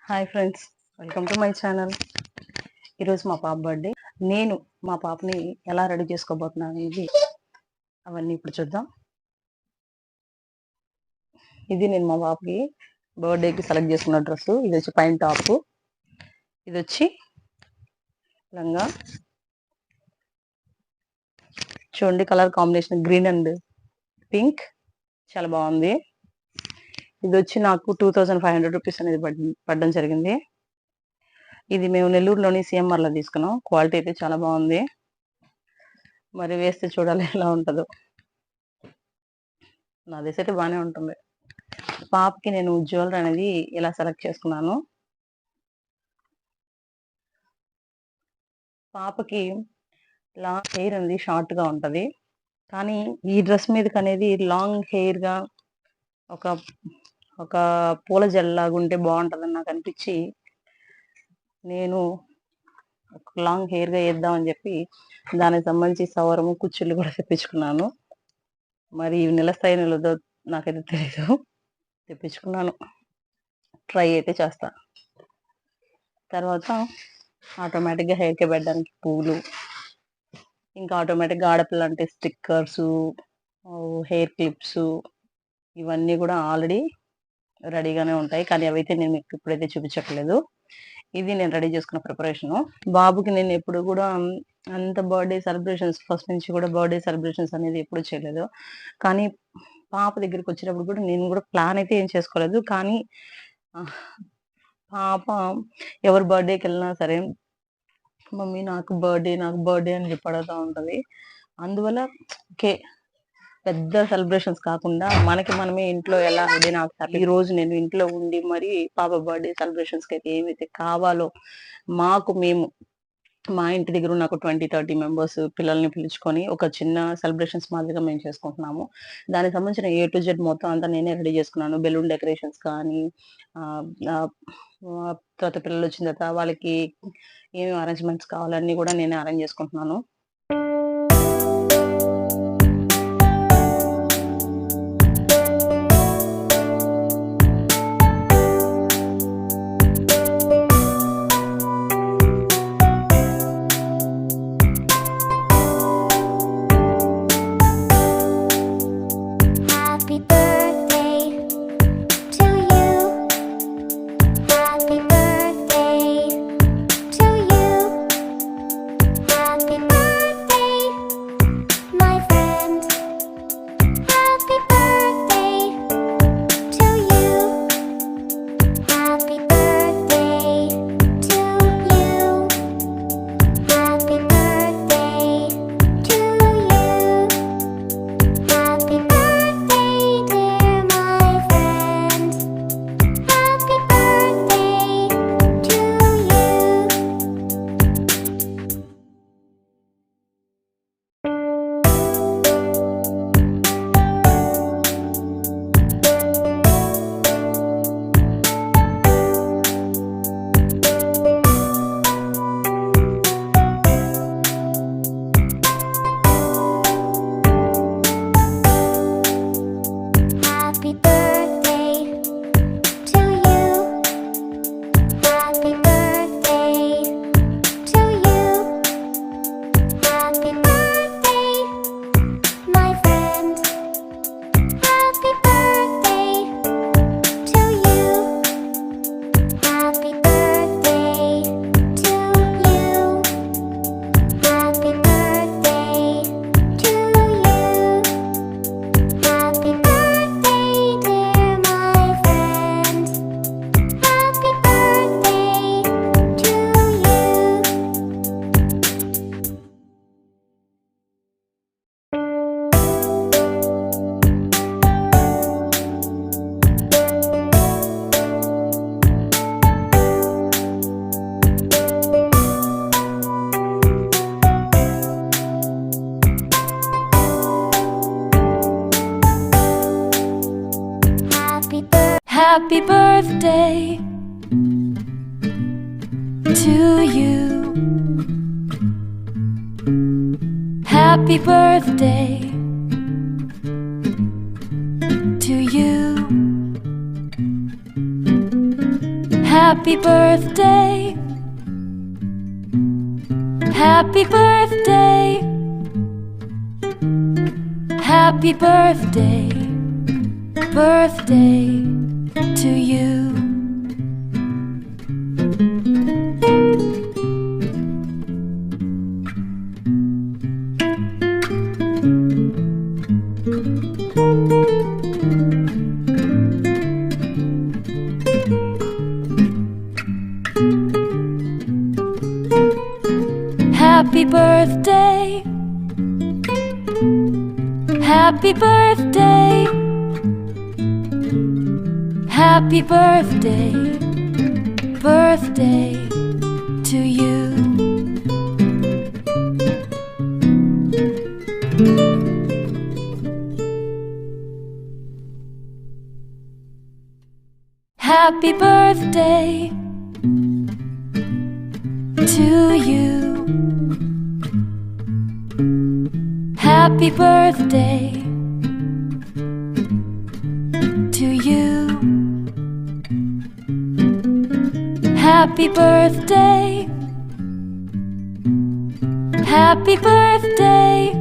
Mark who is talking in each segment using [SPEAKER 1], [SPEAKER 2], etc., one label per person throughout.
[SPEAKER 1] Hi friends, welcome to my channel. ఈరోజు మా పాప బర్త్డే. నేను మా పాపని ఎలా రెడీ చేసుకోబోతున్నాను అనేది అవన్నీ ఇప్పుడు చూద్దాం. ఇది నేను మా పాపకి బర్త్డేకి సెలెక్ట్ చేసుకున్న డ్రెస్. ఇది వచ్చి పైన టాప్, ఇది వచ్చి లంగా. చూడండి colour combination green and pink, చాలా బాగుంది. ఇది వచ్చి నాకు 2500 రూపీస్ అనేది పడడం జరిగింది. ఇది మేము నెల్లూరులోని సిఎంఆర్లో తీసుకున్నాం. క్వాలిటీ అయితే చాలా బాగుంది. మరి వేస్తే చూడాలి ఎలా ఉంటుందో. నా దేశ అయితే బాగానే ఉంటుంది. పాపకి నేను జ్యువెలరీ అనేది ఇలా సెలెక్ట్ చేసుకున్నాను. పాపకి లాంగ్ హెయిర్ అనేది షార్ట్గా ఉంటుంది, కానీ ఈ డ్రెస్ మీదకి అనేది లాంగ్ హెయిర్గా ఒక పూల జల్లాగా ఉంటే బాగుంటుందని నాకు అనిపించి నేను లాంగ్ హెయిర్గా వేద్దామని చెప్పి దానికి సంబంధించి సవరము కుచ్చుళ్ళు కూడా తెప్పించుకున్నాను. మరి ఇవి నిలస్తాయి నిలదో నాకైతే తెలీదు, తెప్పించుకున్నాను. ట్రై అయితే చేస్తా. తర్వాత ఆటోమేటిక్గా హెయిర్కి పెట్టడానికి పూలు, ఇంకా ఆటోమేటిక్గా ఆడపిల్ల అంటే స్టిక్కర్సు, హెయిర్ క్లిప్స్, ఇవన్నీ కూడా ఆల్రెడీ రెడీగానే ఉంటాయి, కానీ అవైతే నేను మీకు ఇప్పుడైతే చూపించట్లేదు. ఇది నేను రెడీ చేసుకున్న ప్రిపరేషను. బాబుకి నేను ఎప్పుడు కూడా అంత బర్త్డే సెలబ్రేషన్స్, ఫస్ట్ నుంచి కూడా బర్త్డే సెలబ్రేషన్స్ అనేది ఎప్పుడు చేయలేదు. కానీ పాప దగ్గరికి వచ్చినప్పుడు కూడా నేను కూడా ప్లాన్ అయితే ఏం చేసుకోలేదు. కానీ పాప ఎవరి బర్త్డేకి వెళ్ళినా సరే మమ్మీ నాకు బర్త్డే అని చెప్పి అడుగుతూ ఉంటుంది. అందువల్ల ఓకే, పెద్ద సెలబ్రేషన్స్ కాకుండా మనకి మనమే ఇంట్లో ఎలా ఉండి నాకు ఈ రోజు నేను ఇంట్లో ఉండి మరి పాప బర్త్డే సెలబ్రేషన్స్కి అయితే ఏమైతే కావాలో మేము మా ఇంటి దగ్గర నాకు 20-30 మెంబర్స్ పిల్లల్ని పిలుచుకొని ఒక చిన్న సెలబ్రేషన్స్ మాదిరిగా మేము చేసుకుంటున్నాము. దానికి సంబంధించిన A to Z మొత్తం అంతా నేనే రెడీ చేసుకున్నాను. బెలూన్ డెకరేషన్స్ కానీ, తర్వాత పిల్లలు వచ్చిన తర్వాత వాళ్ళకి ఏమేమి అరేంజ్మెంట్స్ కావాలన్నీ కూడా నేనే అరేంజ్ చేసుకుంటున్నాను.
[SPEAKER 2] Happy birthday to you. Happy birthday to you. Happy birthday. Happy birthday. Happy birthday. Birthday to you. Happy birthday. Happy birthday. Happy birthday. Birthday to you. Happy birthday to you. Happy birthday to you. Happy birthday. Happy birthday.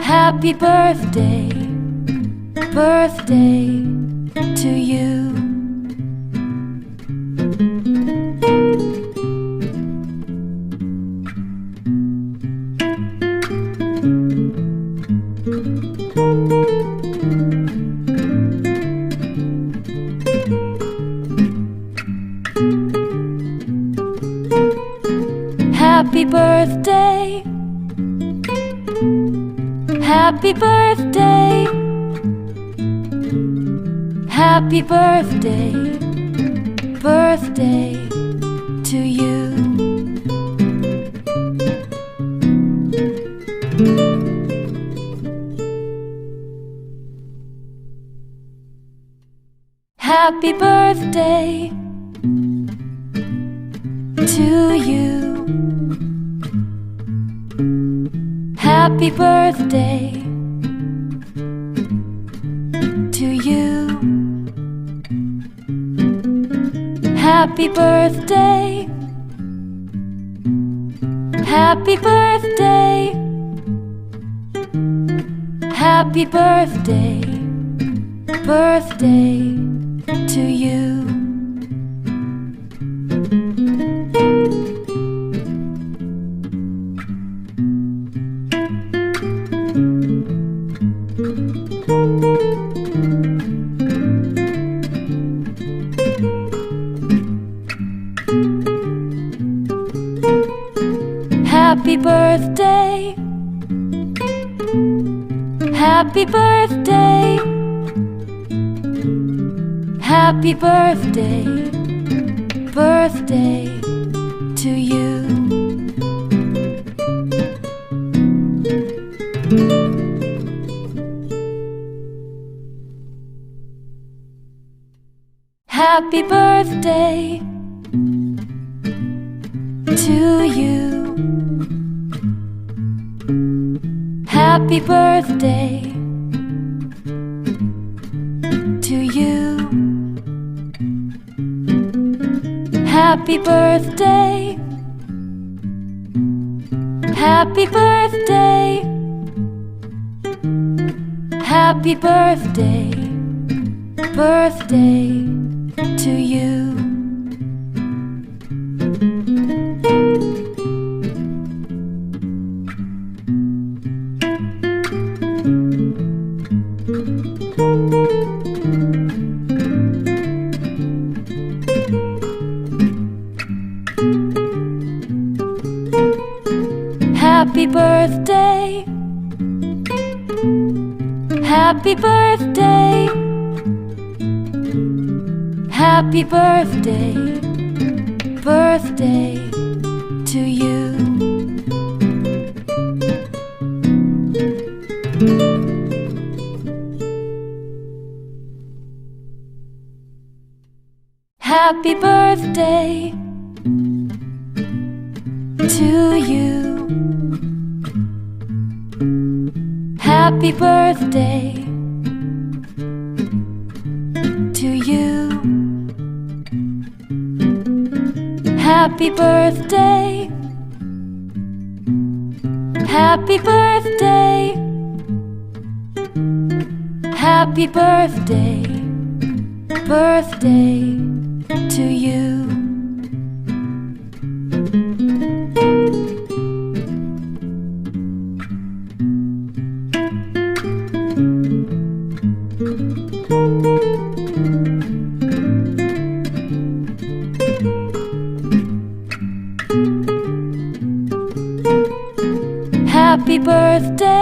[SPEAKER 2] Happy birthday. Birthday to you. Happy birthday. Happy birthday. Happy birthday. Birthday to you. Happy birthday to you. Happy birthday to you. Happy birthday. Happy birthday. Happy birthday. Birthday to you. Happy birthday. Happy birthday. Happy birthday. Birthday to you. Happy birthday to you. Happy birthday to you. Happy birthday. Happy birthday. Happy birthday. Birthday to you. Happy birthday. Happy birthday. Happy birthday. Birthday to you. Happy birthday to you. Happy birthday to you. Happy birthday. Happy birthday. Happy birthday. Birthday to you.